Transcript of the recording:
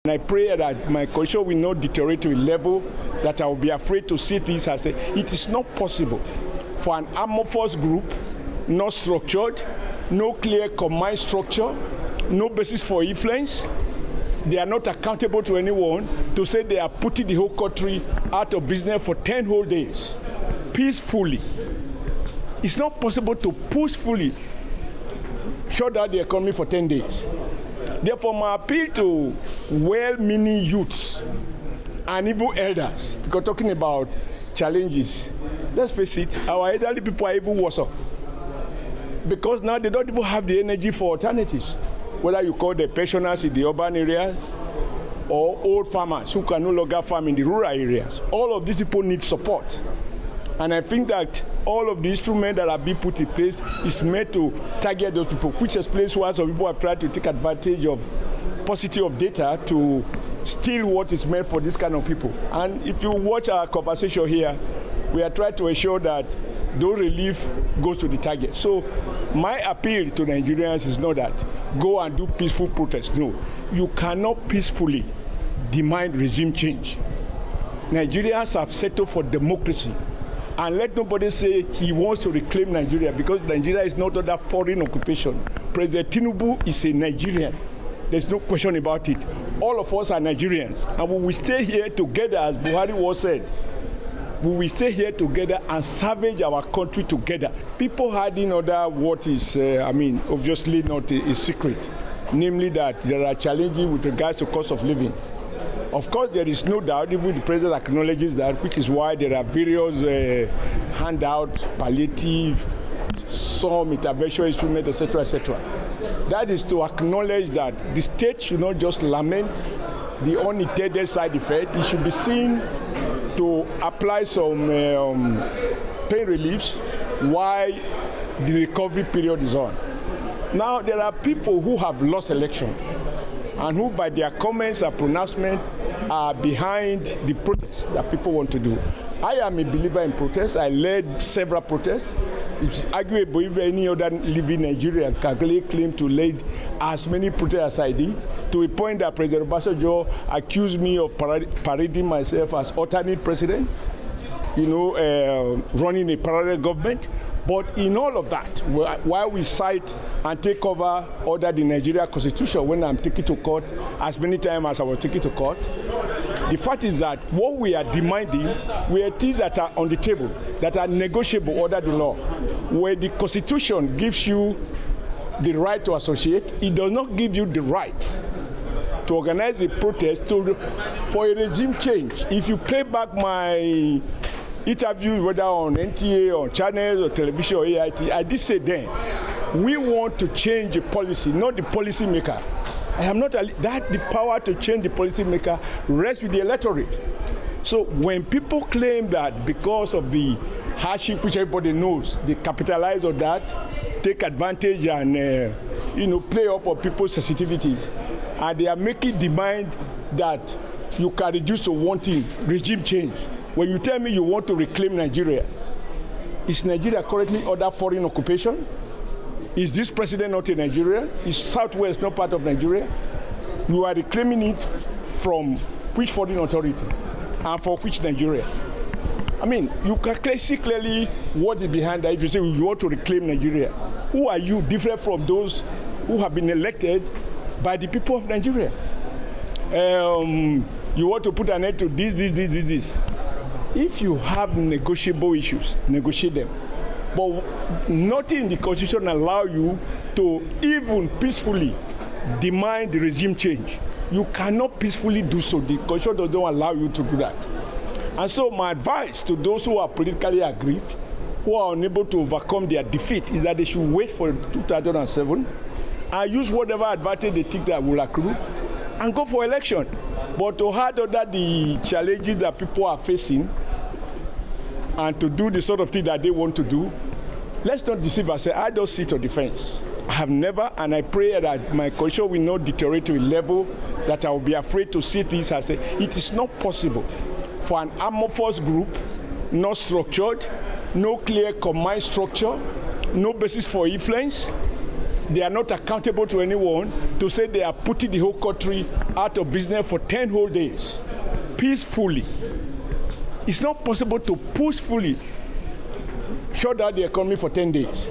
And I pray that my culture will not deteriorate to a level that I will be afraid to see this and say, it is not possible for an amorphous group, not structured, no clear command structure, no basis for influence. They are not accountable to anyone to say they are putting the whole country out of business for 10 whole days, peacefully. It's not possible to peacefully shut down the economy for 10 days. Therefore, my appeal to well-meaning youths and even elders, because talking about challenges, let's face it, our elderly people are even worse off. Because now they don't even have the energy for alternatives. Whether you call the pensioners in the urban areas or old farmers who can no longer farm in the rural areas. All of these people need support. And I think that all of the instruments that are being put in place is meant to target those people, which explains why some people have tried to take advantage of paucity of data to steal what is meant for this kind of people. And if you watch our conversation here, we are trying to ensure that those relief goes to the target. So my appeal to Nigerians is not that go and do peaceful protests. No, you cannot peacefully demand regime change. Nigerians have settled for democracy. And let nobody say he wants to reclaim Nigeria, because Nigeria is not under foreign occupation. President Tinubu is a Nigerian. There's no question about it. All of us are Nigerians. And we will stay here together, as Buhari was said. We will stay here together and salvage our country together. People hiding under what is, obviously not a secret. Namely that there are challenges with regards to cost of living. Of course, there is no doubt, even the president acknowledges that, which is why there are various handouts, palliative, some intervention instruments, etc., etc. That is to acknowledge that the state should not just lament the unintended side effect. It should be seen to apply some pain reliefs while the recovery period is on. Now, there are people who have lost election and who, by their comments and pronouncements, are behind the protests that people want to do. I am a believer in protests. I led several protests. It's arguable if any other living Nigerian can claim to lead as many protests as I did, to a point that President Obasanjo accused me of parading myself as alternate president, running a parallel government. But in all of that, while we cite and take over under the Nigeria Constitution when I'm taken to court, as many times as I was taken to court, the fact is that what we are demanding were things that are on the table, that are negotiable under the law. Where the Constitution gives you the right to associate, it does not give you the right to organize a protest for a regime change. If you play back my interview, whether on NTA or channels or television or AIT, I did say then, we want to change the policy, not the policy maker. I am not that the power to change the policy maker rests with the electorate. So when people claim that because of the hardship, which everybody knows, they capitalize on that, take advantage and play up on people's sensitivities, and they are making demand that you can reduce to one thing, regime change. When you tell me you want to reclaim Nigeria, is Nigeria currently under foreign occupation? Is this president not in Nigeria? Is Southwest not part of Nigeria? You are reclaiming it from which foreign authority and for which Nigeria? I mean, you can see clearly what is behind that if you say you want to reclaim Nigeria. Who are you different from those who have been elected by the people of Nigeria? You want to put an end to this. If you have negotiable issues, negotiate them. But nothing in the Constitution allows you to even peacefully demand the regime change. You cannot peacefully do so. The Constitution does not allow you to do that. And so my advice to those who are politically aggrieved, who are unable to overcome their defeat, is that they should wait for 2007 and use whatever advantage they think that will accrue and go for election. But to hard under the challenges that people are facing and to do the sort of thing that they want to do, let's not deceive ourselves. I don't sit on the fence. I have never, and I pray that my culture will not deteriorate to a level that I will be afraid to see this and say, it is not possible for an amorphous group, not structured, no clear command structure, no basis for influence, they are not accountable to anyone, to say they are putting the whole country out of business for 10 whole days, peacefully. It's not possible to peacefully shut down the economy for 10 days.